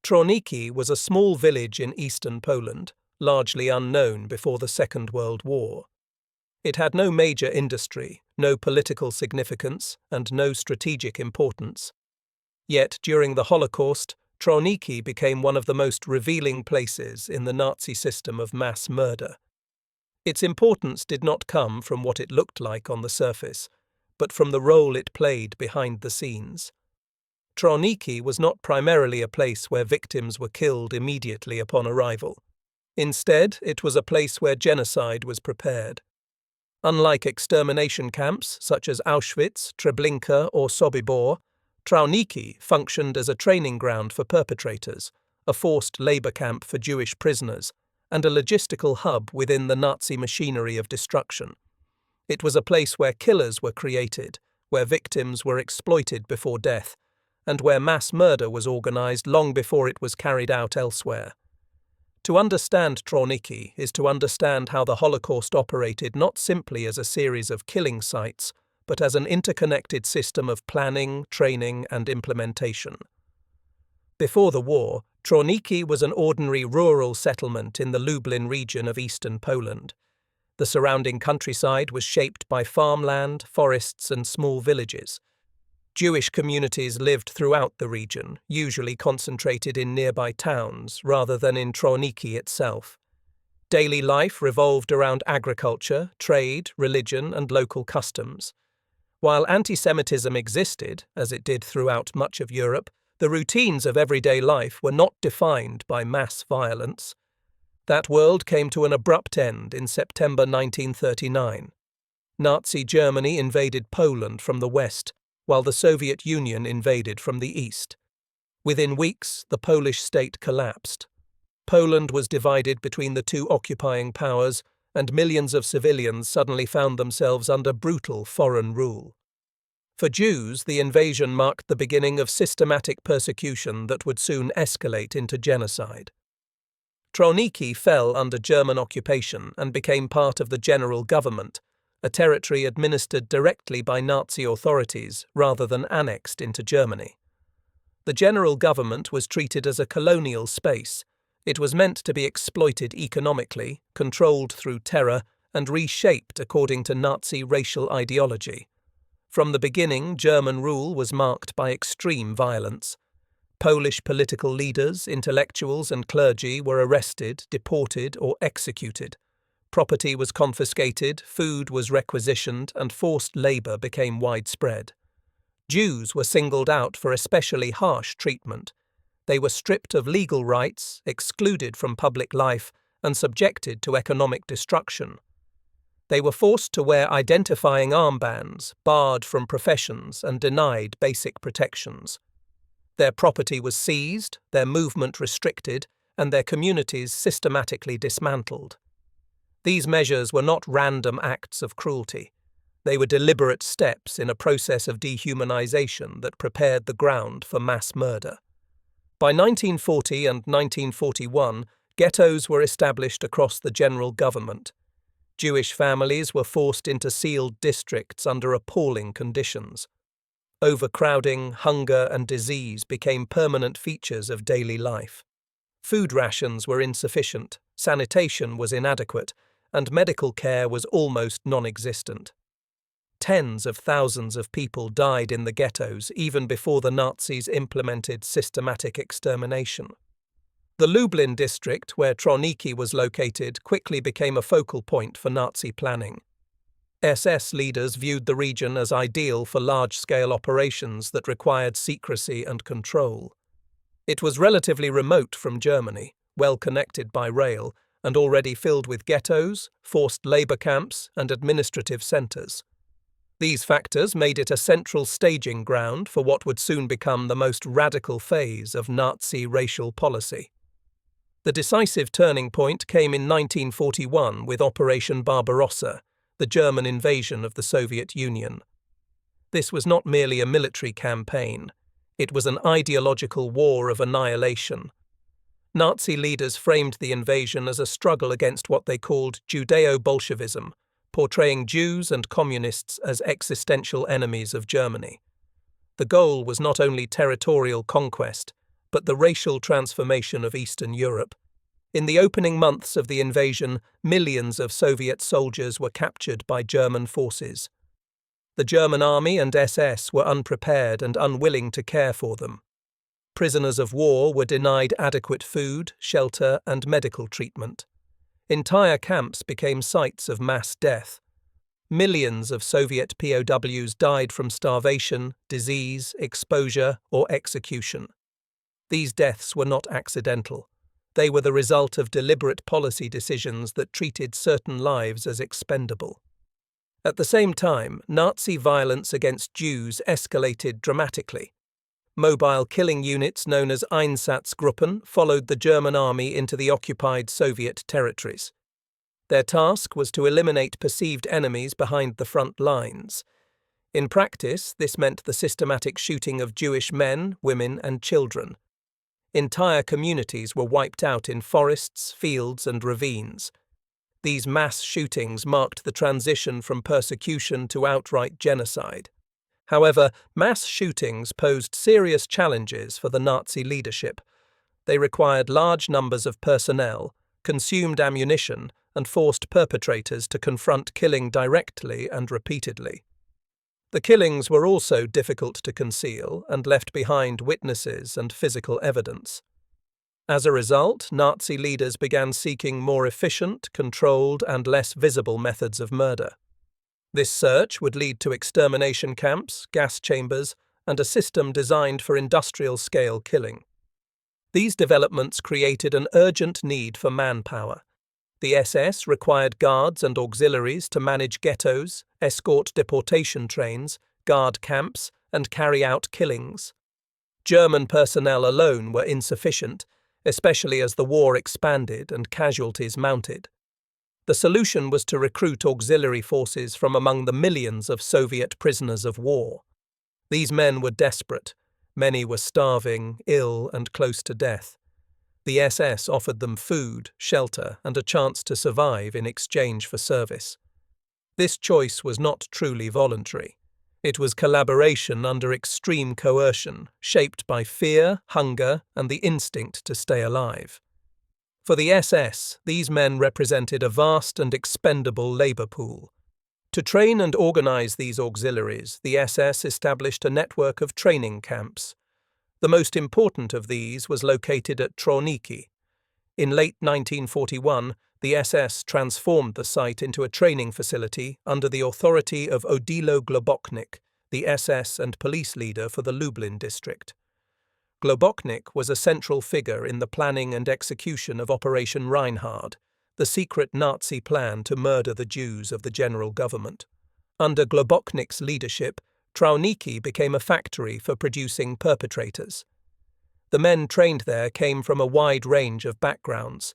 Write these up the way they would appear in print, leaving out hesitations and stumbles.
Trawniki was a small village in eastern Poland, largely unknown before the Second World War. It had no major industry, no political significance, and no strategic importance. Yet, during the Holocaust, Trawniki became one of the most revealing places in the Nazi system of mass murder. Its importance did not come from what it looked like on the surface, but from the role it played behind the scenes. Trawniki was not primarily a place where victims were killed immediately upon arrival. Instead, it was a place where genocide was prepared. Unlike extermination camps such as Auschwitz, Treblinka, or Sobibor, Trawniki functioned as a training ground for perpetrators, a forced labor camp for Jewish prisoners, and a logistical hub within the Nazi machinery of destruction. It was a place where killers were created, where victims were exploited before death, and where mass murder was organized long before it was carried out elsewhere. To understand Trawniki is to understand how the Holocaust operated not simply as a series of killing sites, but as an interconnected system of planning, training, and implementation. Before the war, Trawniki was an ordinary rural settlement in the Lublin region of eastern Poland. The surrounding countryside was shaped by farmland, forests, and small villages. Jewish communities lived throughout the region, usually concentrated in nearby towns rather than in Trawniki itself. Daily life revolved around agriculture, trade, religion, and local customs. While anti-Semitism existed, as it did throughout much of Europe, the routines of everyday life were not defined by mass violence. That world came to an abrupt end in September 1939. Nazi Germany invaded Poland from the west, while the Soviet Union invaded from the east. Within weeks, the Polish state collapsed. Poland was divided between the two occupying powers, and millions of civilians suddenly found themselves under brutal foreign rule. For Jews, the invasion marked the beginning of systematic persecution that would soon escalate into genocide. Trawniki fell under German occupation and became part of the general government, a territory administered directly by Nazi authorities rather than annexed into Germany. The general government was treated as a colonial space. It was meant to be exploited economically, controlled through terror, and reshaped according to Nazi racial ideology. From the beginning, German rule was marked by extreme violence. Polish political leaders, intellectuals, and clergy were arrested, deported, or executed. Property was confiscated, food was requisitioned, and forced labor became widespread. Jews were singled out for especially harsh treatment. They were stripped of legal rights, excluded from public life, and subjected to economic destruction. They were forced to wear identifying armbands, barred from professions, and denied basic protections. Their property was seized, their movement restricted, and their communities systematically dismantled. These measures were not random acts of cruelty. They were deliberate steps in a process of dehumanization that prepared the ground for mass murder. By 1940 and 1941, ghettos were established across the general government. Jewish families were forced into sealed districts under appalling conditions. Overcrowding, hunger, and disease became permanent features of daily life. Food rations were insufficient, sanitation was inadequate, and medical care was almost non-existent. Tens of thousands of people died in the ghettos even before the Nazis implemented systematic extermination. The Lublin district, where Trawniki was located, quickly became a focal point for Nazi planning. SS leaders viewed the region as ideal for large-scale operations that required secrecy and control. It was relatively remote from Germany, well connected by rail, and already filled with ghettos, forced labor camps, and administrative centers. These factors made it a central staging ground for what would soon become the most radical phase of Nazi racial policy. The decisive turning point came in 1941 with Operation Barbarossa, the German invasion of the Soviet Union. This was not merely a military campaign. It was an ideological war of annihilation. Nazi leaders framed the invasion as a struggle against what they called Judeo-Bolshevism, portraying Jews and communists as existential enemies of Germany. The goal was not only territorial conquest, but the racial transformation of Eastern Europe. In the opening months of the invasion, millions of Soviet soldiers were captured by German forces. The German army and SS were unprepared and unwilling to care for them. Prisoners of war were denied adequate food, shelter, and medical treatment. Entire camps became sites of mass death. Millions of Soviet POWs died from starvation, disease, exposure, or execution. These deaths were not accidental. They were the result of deliberate policy decisions that treated certain lives as expendable. At the same time, Nazi violence against Jews escalated dramatically. Mobile killing units known as Einsatzgruppen followed the German army into the occupied Soviet territories. Their task was to eliminate perceived enemies behind the front lines. In practice, this meant the systematic shooting of Jewish men, women, and children. Entire communities were wiped out in forests, fields, and ravines. These mass shootings marked the transition from persecution to outright genocide. However, mass shootings posed serious challenges for the Nazi leadership. They required large numbers of personnel, consumed ammunition, and forced perpetrators to confront killing directly and repeatedly. The killings were also difficult to conceal and left behind witnesses and physical evidence. As a result, Nazi leaders began seeking more efficient, controlled, and less visible methods of murder. This search would lead to extermination camps, gas chambers, and a system designed for industrial-scale killing. These developments created an urgent need for manpower. The SS required guards and auxiliaries to manage ghettos, escort deportation trains, guard camps, and carry out killings. German personnel alone were insufficient, especially as the war expanded and casualties mounted. The solution was to recruit auxiliary forces from among the millions of Soviet prisoners of war. These men were desperate. Many were starving, ill, and close to death. The SS offered them food, shelter, and a chance to survive in exchange for service. This choice was not truly voluntary. It was collaboration under extreme coercion, shaped by fear, hunger, and the instinct to stay alive. For the SS, these men represented a vast and expendable labor pool. To train and organize these auxiliaries, the SS established a network of training camps. The most important of these was located at Trawniki. In late 1941, the SS transformed the site into a training facility under the authority of Odilo Globoknik, the SS and police leader for the Lublin district. Globoknik was a central figure in the planning and execution of Operation Reinhard, the secret Nazi plan to murder the Jews of the general government. Under Globoknik's leadership, Trawniki became a factory for producing perpetrators. The men trained there came from a wide range of backgrounds.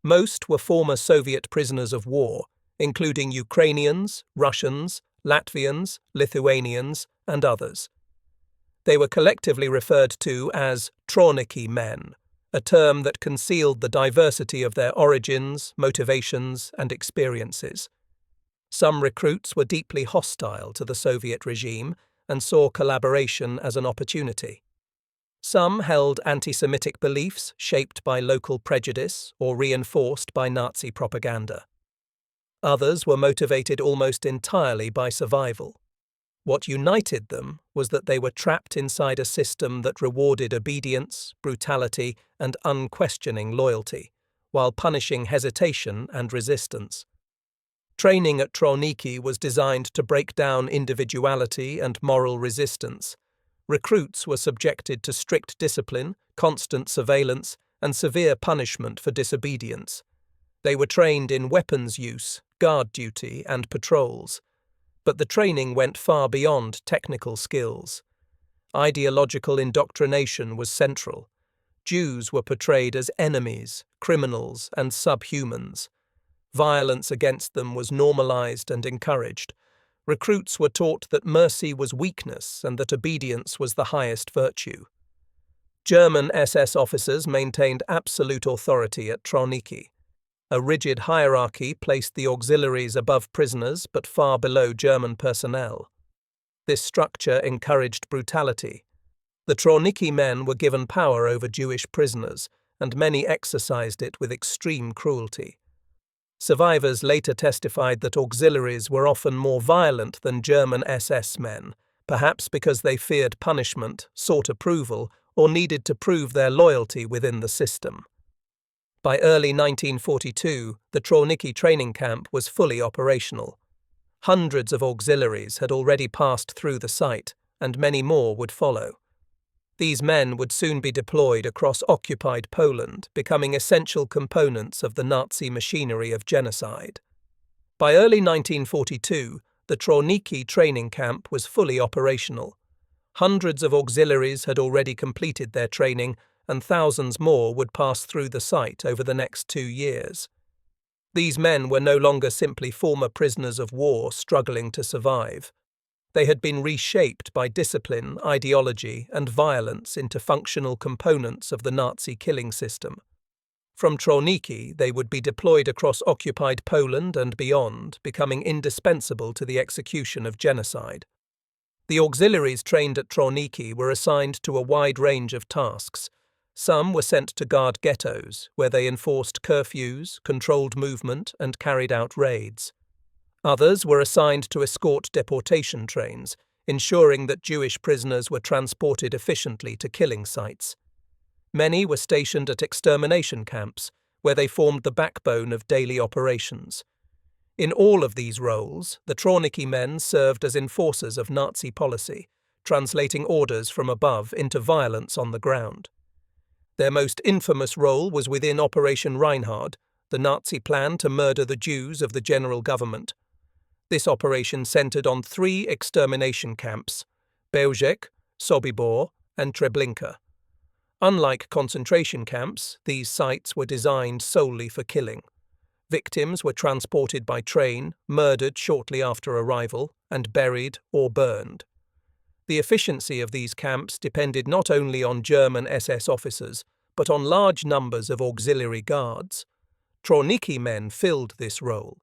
Most were former Soviet prisoners of war, including Ukrainians, Russians, Latvians, Lithuanians, and others. They were collectively referred to as Trawniki men, a term that concealed the diversity of their origins, motivations, and experiences. Some recruits were deeply hostile to the Soviet regime and saw collaboration as an opportunity. Some held anti-Semitic beliefs shaped by local prejudice or reinforced by Nazi propaganda. Others were motivated almost entirely by survival. What united them was that they were trapped inside a system that rewarded obedience, brutality, and unquestioning loyalty, while punishing hesitation and resistance. Training at Trawniki was designed to break down individuality and moral resistance. Recruits were subjected to strict discipline, constant surveillance, and severe punishment for disobedience. They were trained in weapons use, guard duty, and patrols. But the training went far beyond technical skills. Ideological indoctrination was central. Jews were portrayed as enemies, criminals, and subhumans. Violence against them was normalized and encouraged. Recruits were taught that mercy was weakness and that obedience was the highest virtue. German SS officers maintained absolute authority at Trawniki. A rigid hierarchy placed the auxiliaries above prisoners but far below German personnel. This structure encouraged brutality. The Trawniki men were given power over Jewish prisoners, and many exercised it with extreme cruelty. Survivors later testified that auxiliaries were often more violent than German SS men, perhaps because they feared punishment, sought approval, or needed to prove their loyalty within the system. By early 1942, the Trawniki training camp was fully operational. Hundreds of auxiliaries had already passed through the site, and many more would follow. These men would soon be deployed across occupied Poland, becoming essential components of the Nazi machinery of genocide. By early 1942, the Trawniki training camp was fully operational. Hundreds of auxiliaries had already completed their training, and thousands more would pass through the site over the next 2 years. These men were no longer simply former prisoners of war struggling to survive. They had been reshaped by discipline, ideology, and violence into functional components of the Nazi killing system. From Trawniki, they would be deployed across occupied Poland and beyond, becoming indispensable to the execution of genocide. The auxiliaries trained at Trawniki were assigned to a wide range of tasks. Some were sent to guard ghettos, where they enforced curfews, controlled movement, and carried out raids. Others were assigned to escort deportation trains, ensuring that Jewish prisoners were transported efficiently to killing sites. Many were stationed at extermination camps, where they formed the backbone of daily operations. In all of these roles, the Trawniki men served as enforcers of Nazi policy, translating orders from above into violence on the ground. Their most infamous role was within Operation Reinhard, the Nazi plan to murder the Jews of the general government. This operation centered on 3 extermination camps: Bełżec, Sobibor, and Treblinka. Unlike concentration camps, these sites were designed solely for killing. Victims were transported by train, murdered shortly after arrival, and buried or burned. The efficiency of these camps depended not only on German SS officers, but on large numbers of auxiliary guards. Trawniki men filled this role.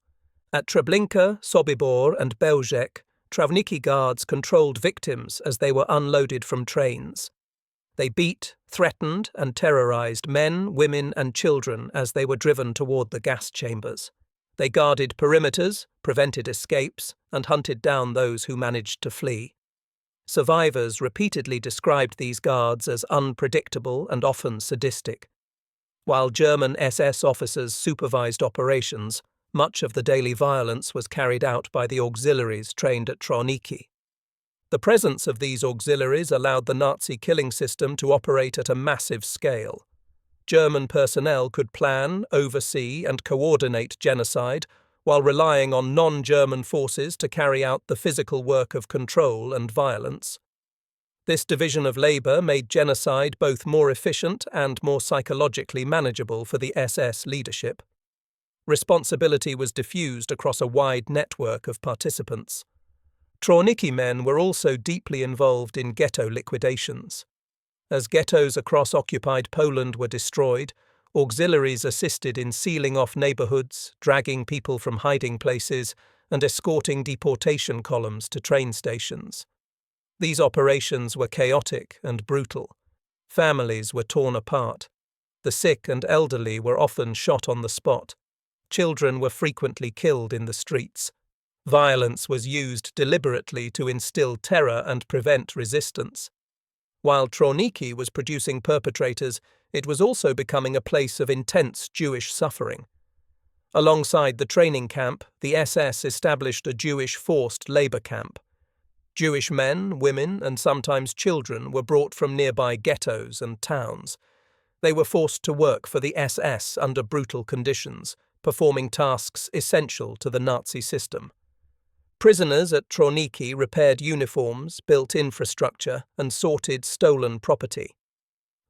At Treblinka, Sobibor, and Bełżec, Trawniki guards controlled victims as they were unloaded from trains. They beat, threatened, and terrorized men, women, and children as they were driven toward the gas chambers. They guarded perimeters, prevented escapes, and hunted down those who managed to flee. Survivors repeatedly described these guards as unpredictable and often sadistic. While German SS officers supervised operations, much of the daily violence was carried out by the auxiliaries trained at Trawniki. The presence of these auxiliaries allowed the Nazi killing system to operate at a massive scale. German personnel could plan, oversee, and coordinate genocide, while relying on non-German forces to carry out the physical work of control and violence. This division of labor made genocide both more efficient and more psychologically manageable for the SS leadership. Responsibility was diffused across a wide network of participants. Trawniki men were also deeply involved in ghetto liquidations. As ghettos across occupied Poland were destroyed, auxiliaries assisted in sealing off neighborhoods, dragging people from hiding places, and escorting deportation columns to train stations. These operations were chaotic and brutal. Families were torn apart. The sick and elderly were often shot on the spot. Children were frequently killed in the streets. Violence was used deliberately to instill terror and prevent resistance. While Trawniki was producing perpetrators, it was also becoming a place of intense Jewish suffering. Alongside the training camp, the SS established a Jewish forced labor camp. Jewish men, women, and sometimes children were brought from nearby ghettos and towns. They were forced to work for the SS under brutal conditions, performing tasks essential to the Nazi system. Prisoners at Trawniki repaired uniforms, built infrastructure, and sorted stolen property.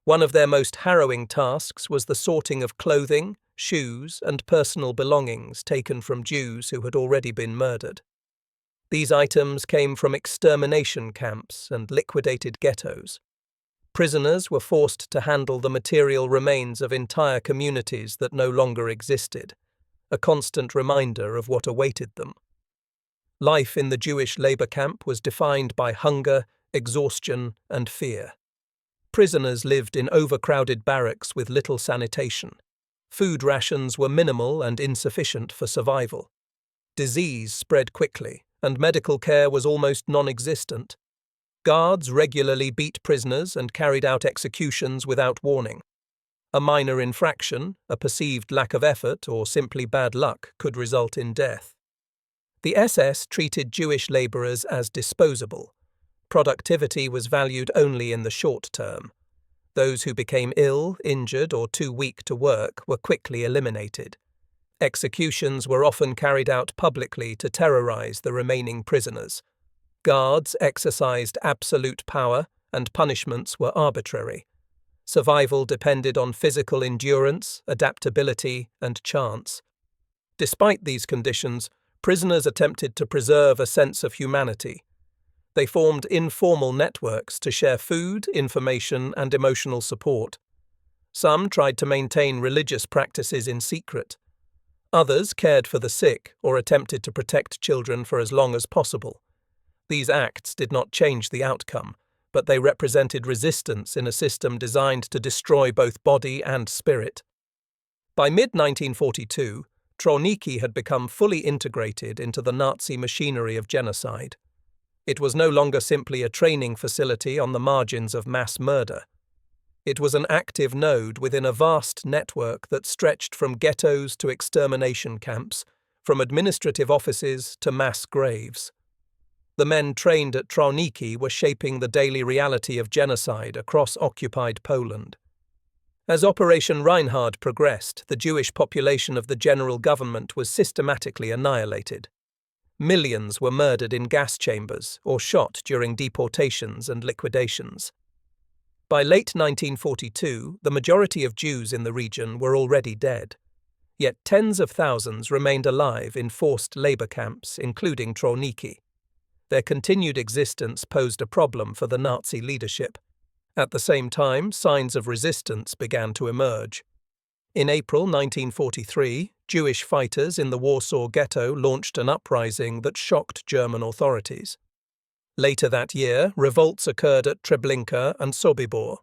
One of their most harrowing tasks was the sorting of clothing, shoes, and personal belongings taken from Jews who had already been murdered. These items came from extermination camps and liquidated ghettos. Prisoners were forced to handle the material remains of entire communities that no longer existed, a constant reminder of what awaited them. Life in the Jewish labor camp was defined by hunger, exhaustion, and fear. Prisoners lived in overcrowded barracks with little sanitation. Food rations were minimal and insufficient for survival. Disease spread quickly, and medical care was almost non-existent. Guards regularly beat prisoners and carried out executions without warning. A minor infraction, a perceived lack of effort, or simply bad luck could result in death. The SS treated Jewish laborers as disposable. Productivity was valued only in the short term. Those who became ill, injured, or too weak to work were quickly eliminated. Executions were often carried out publicly to terrorize the remaining prisoners. Guards exercised absolute power, and punishments were arbitrary. Survival depended on physical endurance, adaptability, and chance. Despite these conditions, prisoners attempted to preserve a sense of humanity. They formed informal networks to share food, information, and emotional support. Some tried to maintain religious practices in secret. Others cared for the sick or attempted to protect children for as long as possible. These acts did not change the outcome, but they represented resistance in a system designed to destroy both body and spirit. By mid-1942, Trawniki had become fully integrated into the Nazi machinery of genocide. It was no longer simply a training facility on the margins of mass murder. It was an active node within a vast network that stretched from ghettos to extermination camps, from administrative offices to mass graves. The men trained at Trawniki were shaping the daily reality of genocide across occupied Poland. As Operation Reinhard progressed, the Jewish population of the general government was systematically annihilated. Millions were murdered in gas chambers or shot during deportations and liquidations. By late 1942, the majority of Jews in the region were already dead. Yet tens of thousands remained alive in forced labor camps, including Trawniki. Their continued existence posed a problem for the Nazi leadership. At the same time, signs of resistance began to emerge. In April 1943, Jewish fighters in the Warsaw Ghetto launched an uprising that shocked German authorities. Later that year, revolts occurred at Treblinka and Sobibor.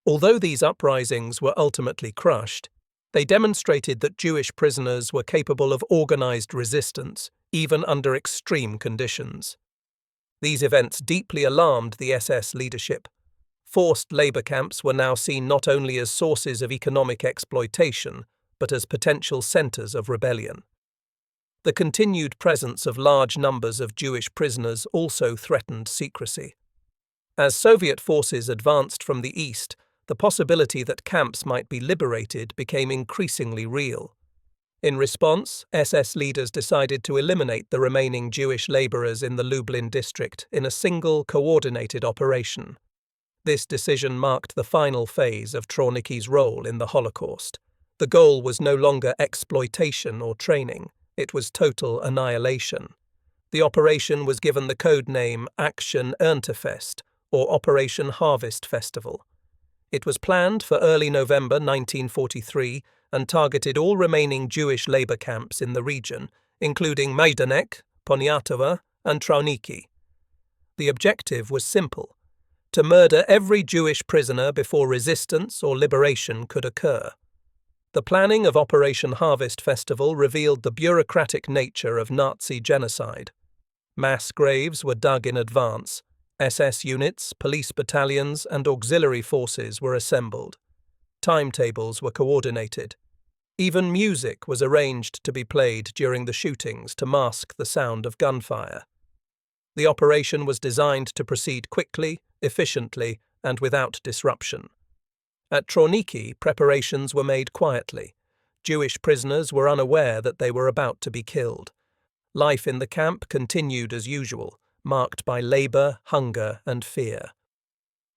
Although these uprisings were ultimately crushed, they demonstrated that Jewish prisoners were capable of organized resistance, even under extreme conditions. These events deeply alarmed the SS leadership. Forced labor camps were now seen not only as sources of economic exploitation, but as potential centers of rebellion. The continued presence of large numbers of Jewish prisoners also threatened secrecy. As Soviet forces advanced from the east, the possibility that camps might be liberated became increasingly real. In response, SS leaders decided to eliminate the remaining Jewish laborers in the Lublin district in a single, coordinated operation. This decision marked the final phase of Trawniki's role in the Holocaust. The goal was no longer exploitation or training, it was total annihilation. The operation was given the code name Action Erntefest, or Operation Harvest Festival. It was planned for early November 1943 and targeted all remaining Jewish labor camps in the region, including Majdanek, Poniatowa, and Trawniki. The objective was simple: to murder every Jewish prisoner before resistance or liberation could occur. The planning of Operation Harvest Festival revealed the bureaucratic nature of Nazi genocide. Mass graves were dug in advance. SS units, police battalions, and auxiliary forces were assembled. Timetables were coordinated. Even music was arranged to be played during the shootings to mask the sound of gunfire. The operation was designed to proceed quickly, efficiently, and without disruption. At Trawniki, preparations were made quietly. Jewish prisoners were unaware that they were about to be killed. Life in the camp continued as usual, marked by labor, hunger, and fear.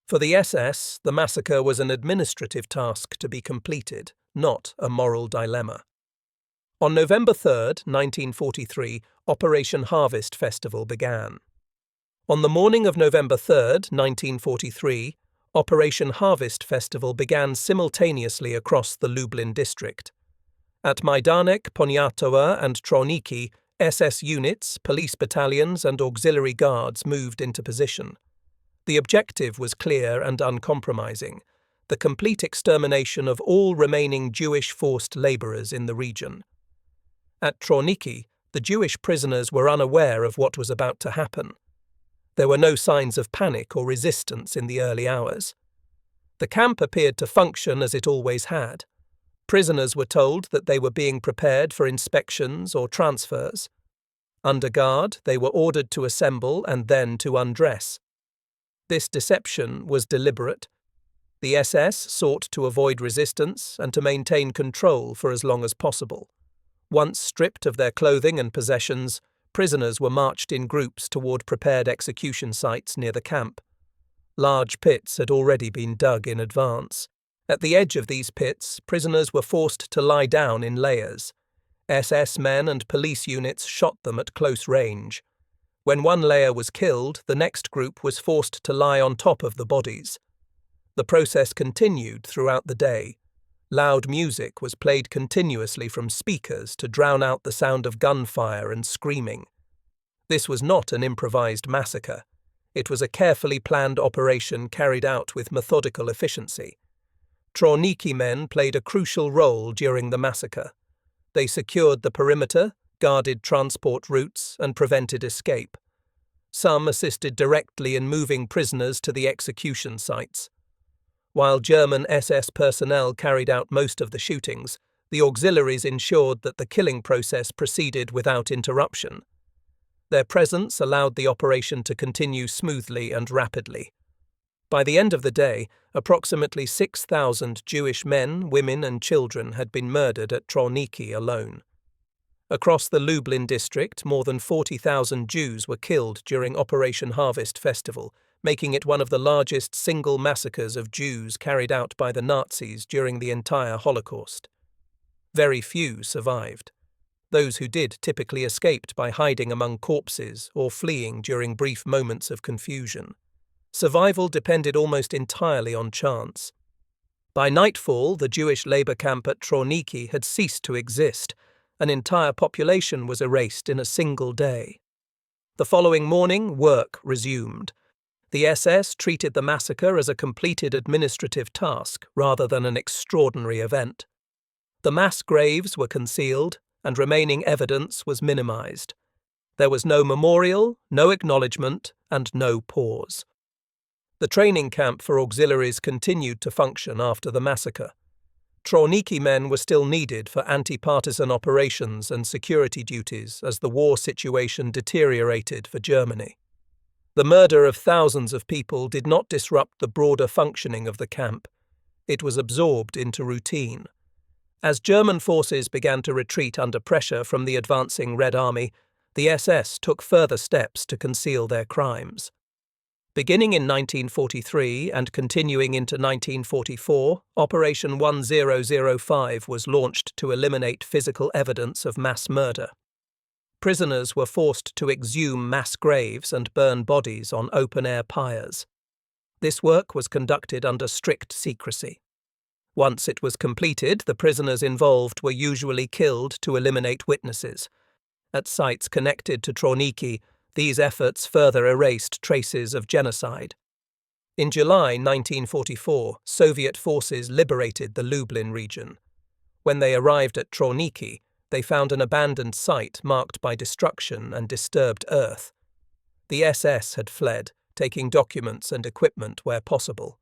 For the SS, the massacre was an administrative task to be completed, not a moral dilemma. On November 3, 1943, Operation Harvest Festival began. On the morning of November 3, 1943, Operation Harvest Festival began simultaneously across the Lublin district. At Majdanek, Poniatowa, and Trawniki, SS units, police battalions, and auxiliary guards moved into position. The objective was clear and uncompromising: the complete extermination of all remaining Jewish forced laborers in the region. At Trawniki, the Jewish prisoners were unaware of what was about to happen. There were no signs of panic or resistance in the early hours. The camp appeared to function as it always had. Prisoners were told that they were being prepared for inspections or transfers. Under guard, they were ordered to assemble and then to undress. This deception was deliberate. The SS sought to avoid resistance and to maintain control for as long as possible. Once stripped of their clothing and possessions, prisoners were marched in groups toward prepared execution sites near the camp. Large pits had already been dug in advance. At the edge of these pits, prisoners were forced to lie down in layers. SS men and police units shot them at close range. When one layer was killed, the next group was forced to lie on top of the bodies. The process continued throughout the day. Loud music was played continuously from speakers to drown out the sound of gunfire and screaming. This was not an improvised massacre. It was a carefully planned operation carried out with methodical efficiency. Trawniki men played a crucial role during the massacre. They secured the perimeter, guarded transport routes, and prevented escape. Some assisted directly in moving prisoners to the execution sites. While German SS personnel carried out most of the shootings, the auxiliaries ensured that the killing process proceeded without interruption. Their presence allowed the operation to continue smoothly and rapidly. By the end of the day, approximately 6,000 Jewish men, women and children had been murdered at Trawniki alone. Across the Lublin district, more than 40,000 Jews were killed during Operation Harvest Festival, making it one of the largest single massacres of Jews carried out by the Nazis during the entire Holocaust. Very few survived. Those who did typically escaped by hiding among corpses or fleeing during brief moments of confusion. Survival depended almost entirely on chance. By nightfall, the Jewish labor camp at Trawniki had ceased to exist. An entire population was erased in a single day. The following morning, work resumed. The SS treated the massacre as a completed administrative task rather than an extraordinary event. The mass graves were concealed, and remaining evidence was minimized. There was no memorial, no acknowledgement, and no pause. The training camp for auxiliaries continued to function after the massacre. Trawniki men were still needed for anti-partisan operations and security duties as the war situation deteriorated for Germany. The murder of thousands of people did not disrupt the broader functioning of the camp. It was absorbed into routine. As German forces began to retreat under pressure from the advancing Red Army, the SS took further steps to conceal their crimes. Beginning in 1943 and continuing into 1944, Operation 1005 was launched to eliminate physical evidence of mass murder. Prisoners were forced to exhume mass graves and burn bodies on open-air pyres. This work was conducted under strict secrecy. Once it was completed, the prisoners involved were usually killed to eliminate witnesses. At sites connected to Trawniki, these efforts further erased traces of genocide. In July 1944, Soviet forces liberated the Lublin region. When they arrived at Trawniki, they found an abandoned site marked by destruction and disturbed earth. The SS had fled, taking documents and equipment where possible.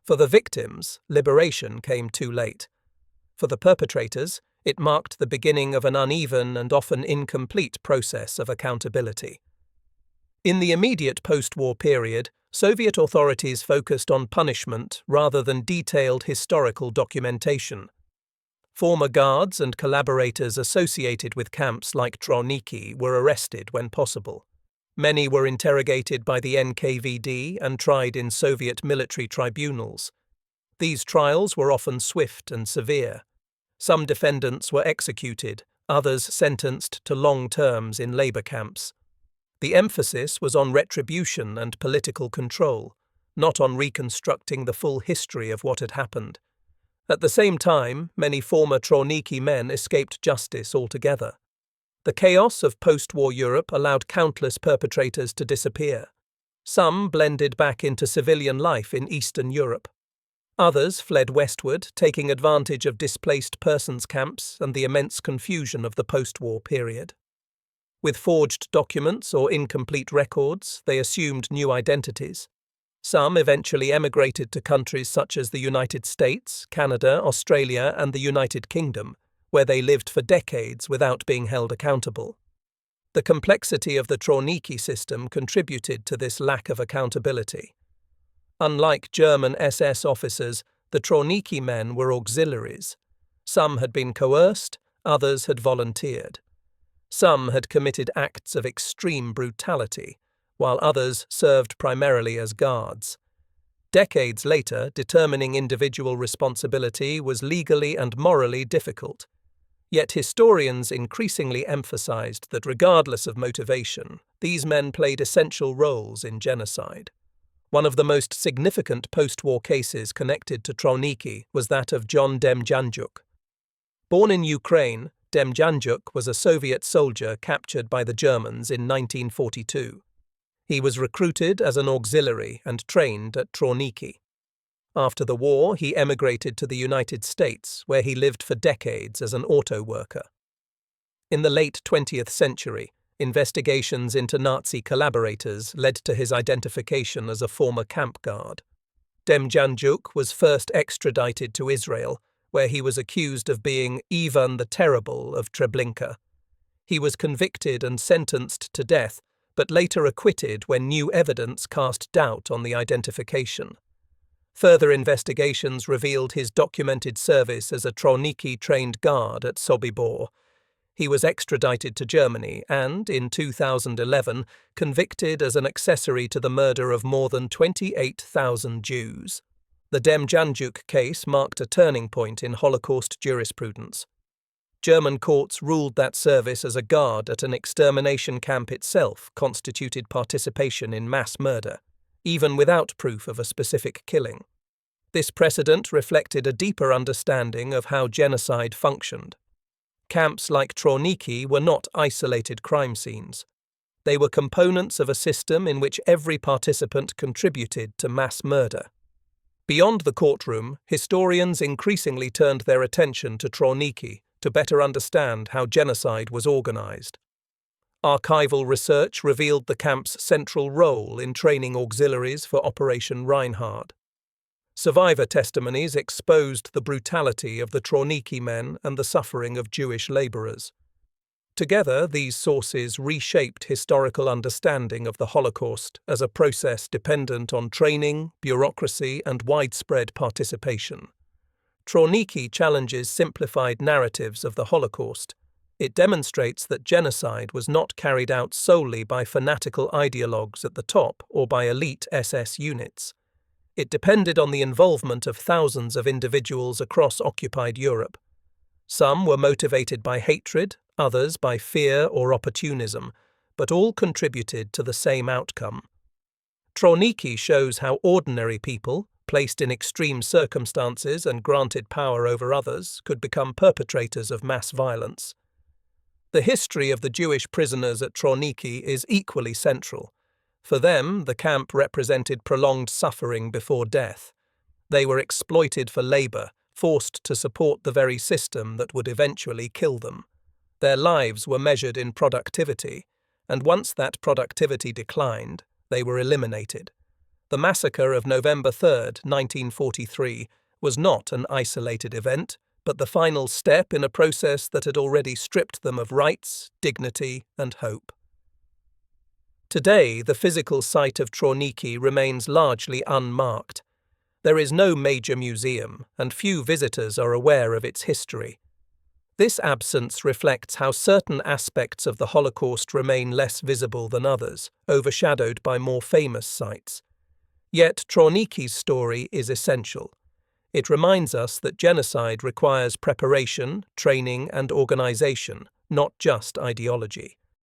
For the victims, liberation came too late. For the perpetrators, it marked the beginning of an uneven and often incomplete process of accountability. In the immediate post-war period, Soviet authorities focused on punishment rather than detailed historical documentation. Former guards and collaborators associated with camps like Trawniki were arrested when possible. Many were interrogated by the NKVD and tried in Soviet military tribunals. These trials were often swift and severe. Some defendants were executed, others sentenced to long terms in labor camps. The emphasis was on retribution and political control, not on reconstructing the full history of what had happened. At the same time, many former Trawniki men escaped justice altogether. The chaos of post-war Europe allowed countless perpetrators to disappear. Some blended back into civilian life in Eastern Europe. Others fled westward, taking advantage of displaced persons camps and the immense confusion of the post-war period. With forged documents or incomplete records, they assumed new identities. Some eventually emigrated to countries such as the United States, Canada, Australia, and the United Kingdom, where they lived for decades without being held accountable. The complexity of the Trawniki system contributed to this lack of accountability. Unlike German SS officers, the Trawniki men were auxiliaries. Some had been coerced, others had volunteered. Some had committed acts of extreme brutality, while others served primarily as guards. Decades later, determining individual responsibility was legally and morally difficult. Yet historians increasingly emphasized that regardless of motivation, these men played essential roles in genocide. One of the most significant post-war cases connected to Trawniki was that of John Demjanjuk. Born in Ukraine, Demjanjuk was a Soviet soldier captured by the Germans in 1942. He was recruited as an auxiliary and trained at Trawniki. After the war, he emigrated to the United States, where he lived for decades as an auto worker. In the late 20th century, investigations into Nazi collaborators led to his identification as a former camp guard. Demjanjuk was first extradited to Israel, where he was accused of being Ivan the Terrible of Treblinka. He was convicted and sentenced to death, but later acquitted when new evidence cast doubt on the identification. Further investigations revealed his documented service as a Trawniki-trained guard at Sobibor. He was extradited to Germany and, in 2011, convicted as an accessory to the murder of more than 28,000 Jews. The Demjanjuk case marked a turning point in Holocaust jurisprudence. German courts ruled that service as a guard at an extermination camp itself constituted participation in mass murder, even without proof of a specific killing. This precedent reflected a deeper understanding of how genocide functioned. Camps like Trawniki were not isolated crime scenes. They were components of a system in which every participant contributed to mass murder. Beyond the courtroom, historians increasingly turned their attention to Trawniki to better understand how genocide was organized. Archival research revealed the camp's central role in training auxiliaries for Operation Reinhard. Survivor testimonies exposed the brutality of the Trawniki men and the suffering of Jewish laborers. Together, these sources reshaped historical understanding of the Holocaust as a process dependent on training, bureaucracy, and widespread participation. Trawniki challenges simplified narratives of the Holocaust. It demonstrates that genocide was not carried out solely by fanatical ideologues at the top or by elite SS units. It depended on the involvement of thousands of individuals across occupied Europe. Some were motivated by hatred, others by fear or opportunism, but all contributed to the same outcome. Trawniki shows how ordinary people, placed in extreme circumstances and granted power over others, could become perpetrators of mass violence. The history of the Jewish prisoners at Trawniki is equally central. For them, the camp represented prolonged suffering before death. They were exploited for labor, forced to support the very system that would eventually kill them. Their lives were measured in productivity, and once that productivity declined, they were eliminated. The massacre of November 3, 1943, was not an isolated event, but the final step in a process that had already stripped them of rights, dignity, and hope. Today, the physical site of Trawniki remains largely unmarked. There is no major museum, and few visitors are aware of its history. This absence reflects how certain aspects of the Holocaust remain less visible than others, overshadowed by more famous sites. Yet Trawniki's story is essential. It reminds us that genocide requires preparation, training, and organization, not just ideology.